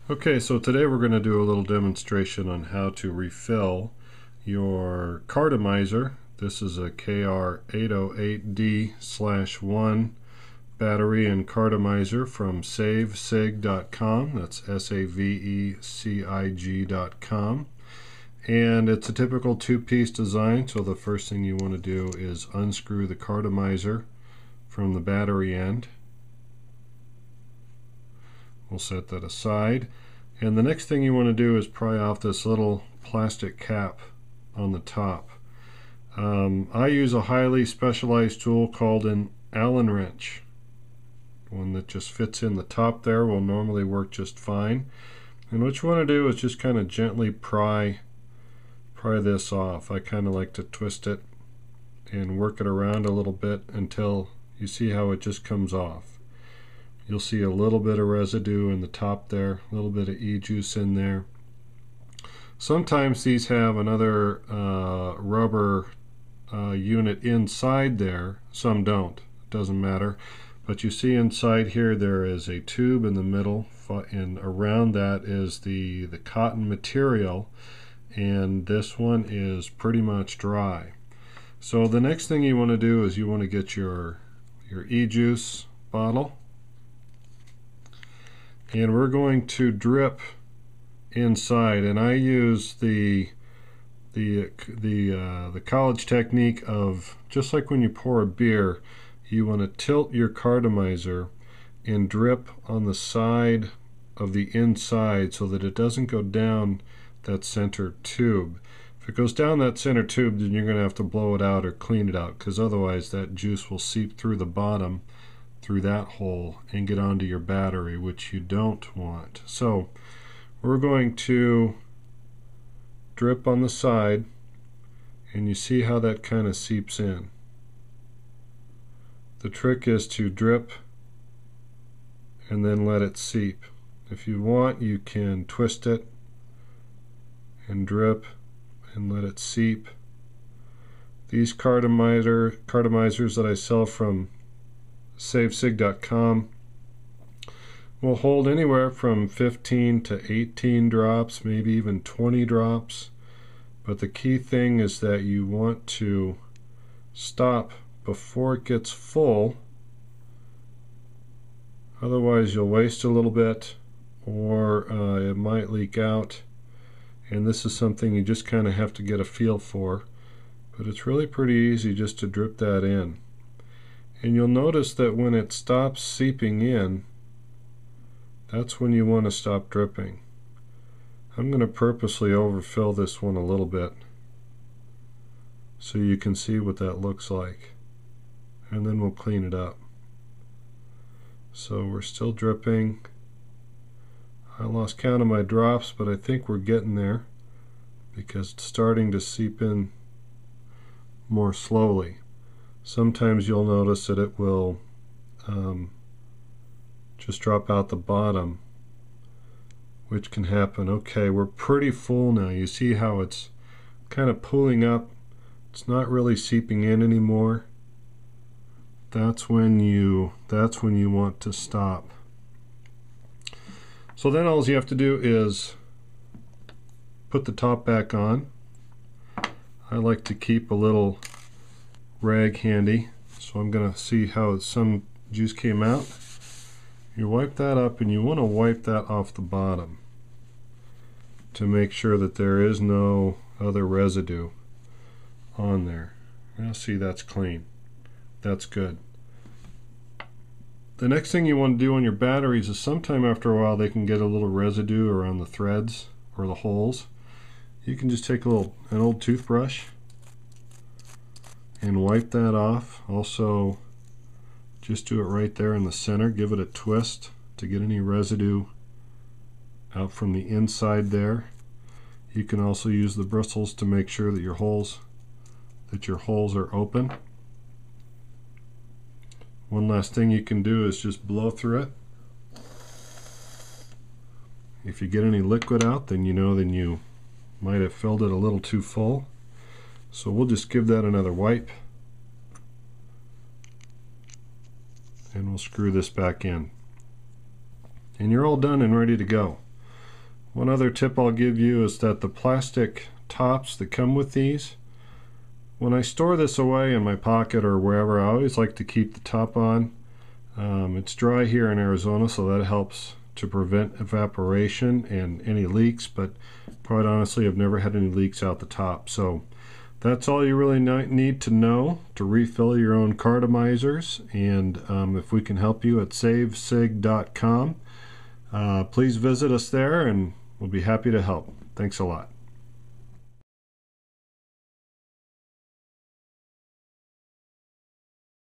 Okay, so today we're going to do a little demonstration on how to refill your Cartomizer. This is a KR808D-1 battery and Cartomizer from savecig.com. That's savecig.com. And it's a typical two-piece design, so the first thing you want to do is unscrew the Cartomizer from the battery end. We'll set that aside. And the next thing you want to do is pry off this little plastic cap on the top. I use a highly specialized tool called an Allen wrench. One that just fits in the top there will normally work just fine. And what you want to do is just kind of gently pry this off. I kind of like to twist it and work it around a little bit until you see how it just comes off. You'll see a little bit of residue in the top there, a little bit of e-juice in there. Sometimes these have another rubber unit inside there, some don't, it doesn't matter. But you see inside here there is a tube in the middle, and around that is the cotton material, and this one is pretty much dry. So the next thing you want to do is you want to get your e-juice bottle, and we're going to drip inside, and I use the college technique of, just like when you pour a beer, you want to tilt your Cartomizer and drip on the side of the inside so that it doesn't go down that center tube. If it goes down that center tube, then you're going to have to blow it out or clean it out, because otherwise that juice will seep through the bottom through that hole and get onto your battery, which you don't want. So we're going to drip on the side, and you see how that kind of seeps in. The trick is to drip and then let it seep. If you want, you can twist it and drip and let it seep. These Cartomizers that I sell from savecig.com will hold anywhere from 15 to 18 drops, maybe even 20 drops. But the key thing is that you want to stop before it gets full. Otherwise you'll waste a little bit, or it might leak out. And this is something you just kind of have to get a feel for. But it's really pretty easy just to drip that in. And you'll notice that when it stops seeping in, that's when you want to stop dripping. I'm going to purposely overfill this one a little bit so you can see what that looks like. And then we'll clean it up. So we're still dripping. I lost count of my drops, but I think we're getting there because it's starting to seep in more slowly. Sometimes you'll notice that it will just drop out the bottom, which can happen. Okay, we're pretty full now. You see how it's kind of pooling up. It's not really seeping in anymore. That's when you want to stop. So then all you have to do is put the top back on. I like to keep a little rag handy, so I'm going to see how some juice came out. You wipe that up, and you want to wipe that off the bottom to make sure that there is no other residue on there. Now see, that's clean. That's good. The next thing you want to do on your batteries is sometime after a while they can get a little residue around the threads or the holes. You can just take an old toothbrush and wipe that off. Also, just do it right there in the center. Give it a twist to get any residue out from the inside there. You can also use the bristles to make sure that your holes are open. One last thing you can do is just blow through it. If you get any liquid out, then you might have filled it a little too full. So we'll just give that another wipe, and we'll screw this back in. And you're all done and ready to go. One other tip I'll give you is that the plastic tops that come with these, when I store this away in my pocket or wherever, I always like to keep the top on. It's dry here in Arizona, so that helps to prevent evaporation and any leaks, but quite honestly I've never had any leaks out the top. So that's all you really need to know to refill your own Cartomizers, and if we can help you at savesig.com, please visit us there and we'll be happy to help. Thanks a lot.